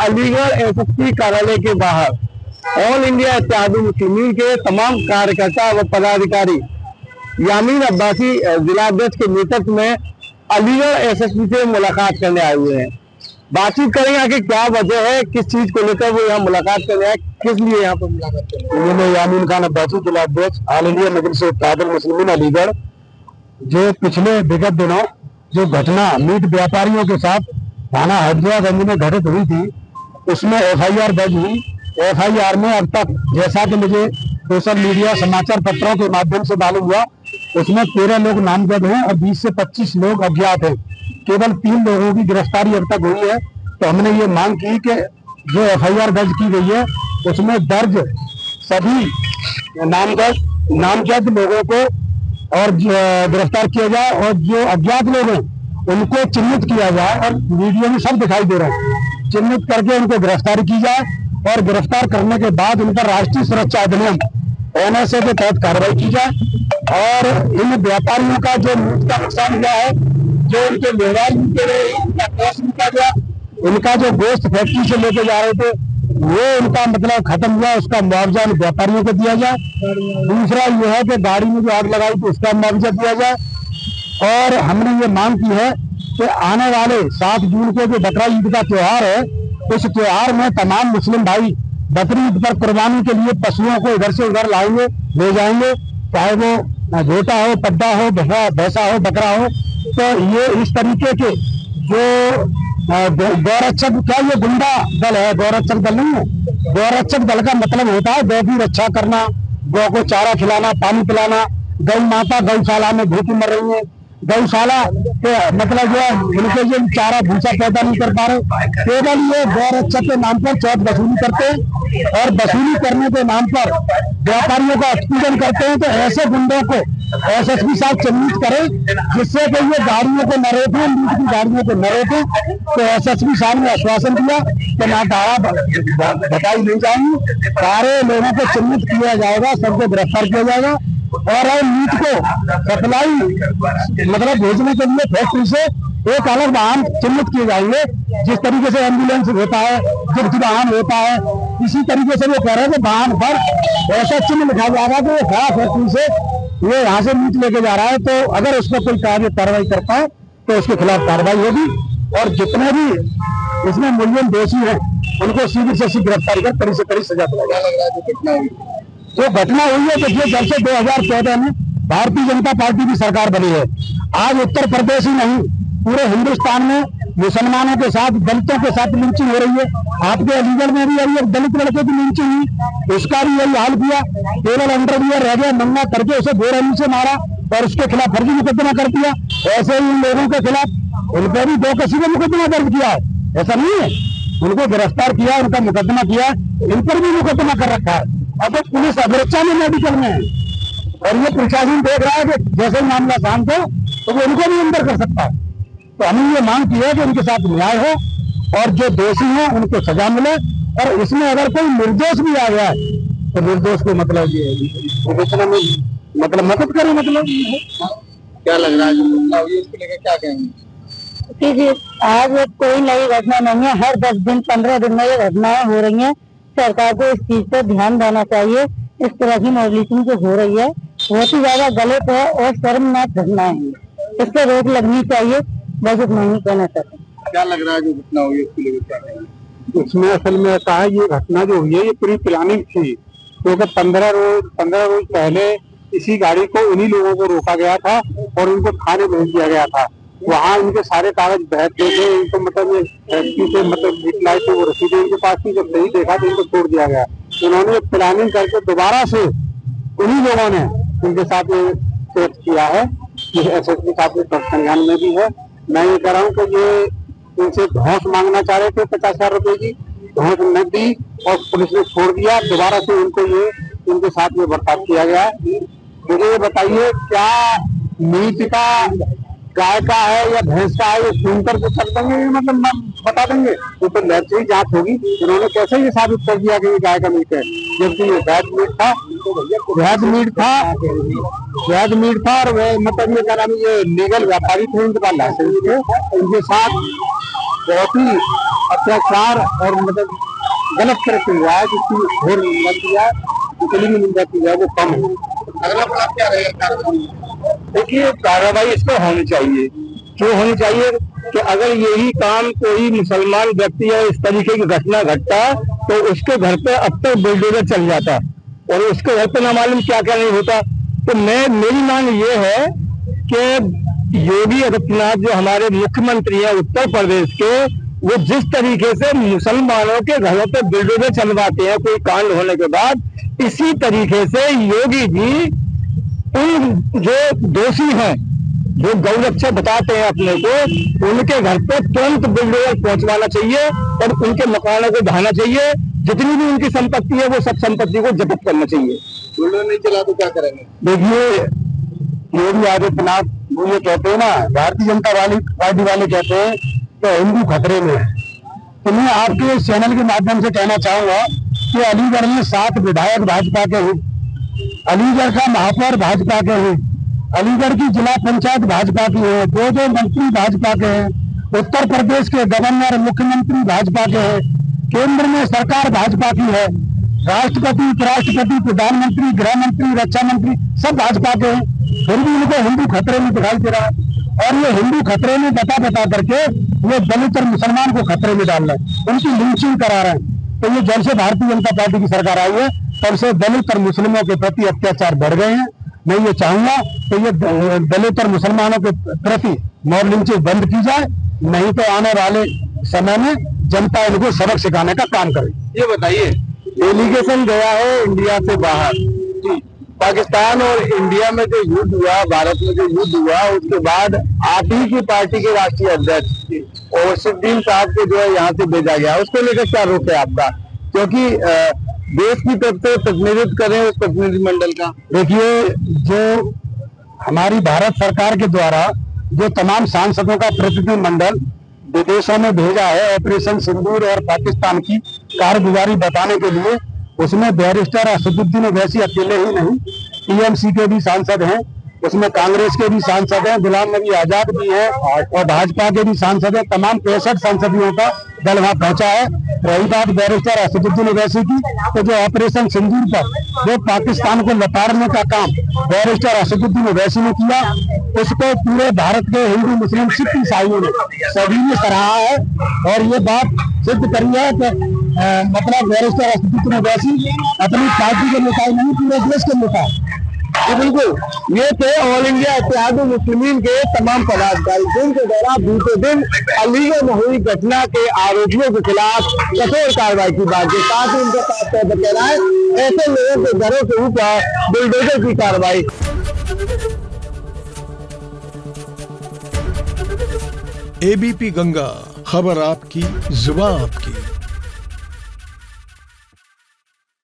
Aligarh SSP कार्यालय के बाहर ऑल इंडिया इत्तेहादुल मुस्लिमीन के तमाम कार्यकर्ता व पदाधिकारी यामीन अब्बासी जिला अध्यक्ष के नेतृत्व में अलीगढ़ एसएसपी से मुलाकात करने आए हुए हैं। बातचीत करेंगे आगे क्या वजह है, किस चीज को लेकर वो यहाँ मुलाकात करने आए, किस लिए यहाँ पर मुलाकात करने आए। मैं यामीन खान अब्बासी जिला अध्यक्ष ऑल इंडिया मजलिस इत्तेहादुल मुस्लिमीन अलीगढ़। जो पिछले विगत दिनों जो घटना मीट व्यापारियों के साथ थाना हरदोईगंज में घटित हुई थी, उसमें एफआईआर दर्ज हुई। एफआईआर में अब तक जैसा कि मुझे सोशल मीडिया समाचार पत्रों के माध्यम से मालूम हुआ, उसमें 13 लोग नामजद हैं और 20 से 25 लोग अज्ञात हैं। केवल 3 लोगों की गिरफ्तारी अब तक हुई है। तो हमने ये मांग की कि जो एफआईआर दर्ज की गई है उसमें दर्ज सभी नामजद लोगों को और गिरफ्तार किया जाए और जो अज्ञात लोग हैं उनको चिन्हित किया जाए। और वीडियो में सब दिखाई दे रहा है, चिन्हित करके उनको गिरफ्तारी की जाए और गिरफ्तार करने के बाद उन पर राष्ट्रीय सुरक्षा अधिनियम एनएसए के तहत कार्रवाई की जाए। और इन व्यापारियों का जो मीट का नुकसान हुआ है, जो उनके व्यवहार लूटा गया, उनका जो गोश्त फैक्ट्री से लेके जा रहे थे वो उनका मतलब खत्म हुआ, उसका मुआवजा उन व्यापारियों को दिया जाए। दूसरा यह है कि गाड़ी में जो आग लगाई थी उसका मुआवजा दिया जाए। और हमने ये मांग की है कि आने वाले 7 जून को जो बकरा ईद का त्योहार है, उस त्योहार में तमाम मुस्लिम भाई बकरी ईद पर कुर्बानी के लिए पशुओं को इधर से उधर लाएंगे, ले जाएंगे, चाहे वो झोटा हो, पड्डा हो, भैंसा हो, बकरा हो। तो ये इस तरीके के जो गौरक्षक, क्या ये गुंडा दल है, गौरक्षक दल नहीं है। गौरक्षक दल का मतलब होता है गौ की रक्षा करना, गौ को चारा खिलाना, पानी पिलाना। गौ माता गौशाला में भूखी मर रही है, गौशाला के मतलब जो है उनके जो चारा भूसा पैदा नहीं कर पा रहे, केवल ये गौरक्षक के नाम पर चौथ वसूली करते हैं और वसूली करने के नाम पर व्यापारियों का उत्पीड़न करते हैं। तो ऐसे गुंडों को एसएसपी साहब चिन्हित करें, जिससे कि ये गाड़ियों को न रोकें, मीट की गाड़ियों को न रोकें। तो एसएसपी साहब ने आश्वासन दिया कि ना दावा बताई नहीं जाएंगी, सारे लोगों को चिन्हित किया जाएगा, सबको गिरफ्तार किया जाएगा। और मीट को सप्लाई मतलब भेजने के लिए फैक्ट्री से एक अलग वाहन चिन्हित किए जाएंगे, जिस तरीके से एम्बुलेंस होता है, जिस वाहन होता है, इसी तरीके से वो कह रहे हैं कि वाहन पर ऐसा चिन्ह लिखा जाएगा कि वो खड़ा फैक्ट्री से ये यहाँ से मीट लेके जा रहा है। तो अगर उसको कोई कार्रवाई करता है तो उसके खिलाफ कार्रवाई होगी और जितने भी इसमें मुलजिम दोषी हैं उनको सीधी से सीधी गिरफ्तारी कर कड़ी से कड़ी सजा दिलाई। जो घटना हुई है, देखिए जब से 2014 में भारतीय जनता पार्टी की सरकार बनी है, आज उत्तर प्रदेश ही नहीं पूरे हिंदुस्तान में मुसलमानों के साथ, दलितों के साथ लिंचिंग हो रही है। आपके अलीगढ़ में भी अभी एक दलित लड़के की लिंचिंग हुई, उसका भी यही हाल किया, केवल अंडरवियर रह गया, नंगा करके उसे बेरहमी से मारा और उसके खिलाफ फर्जी मुकदमा कर दिया। ऐसे ही इन लोगों के खिलाफ उन पर भी 2 किसी ने मुकदमा दर्ज किया है, ऐसा नहीं है, उनको गिरफ्तार किया, उनका मुकदमा किया, इन पर भी मुकदमा कर रखा है। अब पुलिस अग्रचा में मेडिकल में है और ये प्रशासन देख रहा है कि जैसे ही मामला शांत हो तो वो उनको भी अंदर कर सकता है। तो हमने ये मांग की है कि उनके साथ न्याय हो और जो दोषी हैं उनको सजा मिले। और इसमें अगर कोई निर्दोष भी आ गया है तो निर्दोष को मतलब ये विवेचना में मतलब मदद करे। मतलब क्या लग रहा है इसको लेकर क्या कहेंगे जी? आज कोई नई घटना नहीं है, हर 10 दिन 15 दिन में ये घटनाएं हो रही हैं। सरकार को इस चीज पर ध्यान देना चाहिए। इस तरह की मॉडलिंग जो हो रही है बहुत ही ज्यादा गलत है और शर्मनाक घटनाएं हैं, इस पर रोक लगनी चाहिए। बस इतना ही कहना चाहते हैं। क्या लग रहा है जो घटना हुई उसके लिए क्या कहेंगे? उसमें असल में ऐसा है, ये घटना जो हुई है ये पूरी प्लानिंग थी, क्योंकि 15 रोज पहले इसी गाड़ी को उन्हीं लोगों को रोका गया था और उनको थाने भेज दिया गया था। वहाँ इनके सारे कागज बहत गए थे, इनको मतलब ये फैक्ट्री से मतलब मीट लाई थी, वो रसीदें इनके पास थी, जब नहीं देखा तो इनको छोड़ दिया गया। उन्होंने प्लानिंग करके दोबारा से उन्हीं लोगों ने इनके साथ ये केस किया है। एसएसपी साहब के संज्ञान में भी है। मैं ये कह रहा हूँ कि ये इनसे घूस मांगना चाह रहे थे 50,000 रुपए की, घूस न दी और पुलिस ने छोड़ दिया। दोबारा से उनको ये इनके साथ में बर्ताव किया गया है। मुझे ये बताइए, क्या मीट का गाय का है या भैंस का है, ये सुनकर कुछ कर देंगे, मतलब बता देंगे? वो तो लैब से ही जांच होगी। इन्होंने कैसे ये साबित कर दिया कि ये गाय का मीट है, जबकि ये वैध मीट था, वैध मीट था। और मतलब ये क्या नाम, ये लीगल व्यापारी थे, इनके पास लाइसेंस थे, इनके साथ बहुत ही अत्याचार और मतलब गलत तरह से हुआ है, जिसकी घोर निंदा की है, जितनी भी निंदा की है वो कम है। अगला पड़ाव क्या रहेगा? देखिए, कार्रवाई इस पर होनी चाहिए। क्यों होनी चाहिए कि अगर यही काम कोई मुसलमान व्यक्ति या इस तरीके की घटना घटता तो उसके घर पे अब तक बुलडोजर चल जाता और उसके घर पे ना मालूम क्या क्या नहीं होता। तो मेरी मांग ये है कि योगी आदित्यनाथ जो हमारे मुख्यमंत्री हैं उत्तर प्रदेश के, वो जिस तरीके से मुसलमानों के घरों पे बुलडोजर चलवाते हैं कोई कांड होने के बाद, इसी तरीके से योगी जी उन जो दोषी हैं, जो गौ रक्षा बताते हैं अपने को, उनके घर पे तुरंत बुलडोजर पहुंचवाना चाहिए और उनके मकानों को ढहाना चाहिए। जितनी भी उनकी संपत्ति है वो सब संपत्ति को जब्त करना चाहिए। बुलडोजर नहीं चला तो क्या करेंगे? देखिए, योगी आदित्यनाथ वो ये कहते हैं ना, भारतीय जनता पार्टी वाले कहते हैं तो हिंदू खतरे में है। तो मैं आपके इस चैनल के माध्यम से कहना चाहूंगा कि अलीगढ़ में 7 विधायक भाजपा के हैं, अलीगढ़ का महापौर भाजपा के हैं, अलीगढ़ की जिला पंचायत भाजपा की है, 2 मंत्री भाजपा के हैं, उत्तर प्रदेश के गवर्नर मुख्यमंत्री भाजपा के हैं, केंद्र में सरकार भाजपा की है, राष्ट्रपति उपराष्ट्रपति प्रधानमंत्री गृह मंत्री रक्षा मंत्री सब भाजपा के हैं। फिर भी उनको हिंदू खतरे में दिखाई दे रहा है और ये हिंदू खतरे में बता करके ये दलित और मुसलमान को खतरे में डाल रहे हैं, उनकी लिंचिंग करा रहे हैं। तो ये जब से भारतीय जनता पार्टी की सरकार आई है तब से दलित और मुस्लिमों के प्रति अत्याचार बढ़ गए हैं। मैं ये चाहूंगा कि ये दलित और मुसलमानों के प्रति मॉब लिंचिंग बंद की जाए, नहीं तो आने वाले समय में जनता इनको सबक सिखाने का काम करे। ये बताइए, डेलीगेशन गया है इंडिया से बाहर, पाकिस्तान और इंडिया में जो युद्ध हुआ, भारत में जो युद्ध हुआ, उसके बाद आप ही की पार्टी के राष्ट्रीय अध्यक्ष ओवैसीउद्दीन साहब को जो है यहाँ से भेजा गया, उसको लेकर क्या रोक है आपका? क्योंकि देश की तरफ से प्रतिनिधित्व करें उस प्रतिनिधिमंडल का। देखिए, जो हमारी भारत सरकार के द्वारा जो तमाम सांसदों का प्रतिनिधिमंडल विदेशों में भेजा है ऑपरेशन सिंदूर और पाकिस्तान की कारगुजारी बताने के लिए, उसमें बैरिस्टर असदुद्दीन ओवैसी अकेले ही नहीं, टीएमसी के भी सांसद हैं, उसमें कांग्रेस के भी सांसद हैं, गुलाम नबी आजाद भी हैं और भाजपा के भी सांसद हैं। तमाम 65 संसदीयों का दल वहां पहुंचा है। रही बात बैरिस्टर असदुद्दीन ओवैसी की, तो जो ऑपरेशन सिंदूर पर जो पाकिस्तान को लताड़ने का काम बैरिस्टर असदुद्दीन ओवैसी ने किया, उसको पूरे भारत के हिंदू मुस्लिम सिख ईसाइयों ने सभी ने सराहा है और ये बात सिद्ध करी है कि मतलब बैरिस्टर असदुद्दीन ओवैसी अपनी पार्टी के नेता नहीं, पूरे देश के नेता है। बिल्कुल, ये थे ऑल इंडिया इत्तेहाद मुस्लिमीन के तमाम पदाधिकारी, जिनके द्वारा बीते दिन अलीगढ़ में हुई घटना के आरोपियों के खिलाफ कठोर कार्रवाई की बात के साथ ही उनका साफ तौर पर कहना है ऐसे लोगों के घरों के ऊपर बुलडोजर की कार्रवाई। एबीपी गंगा, खबर आपकी, जुबान आपकी।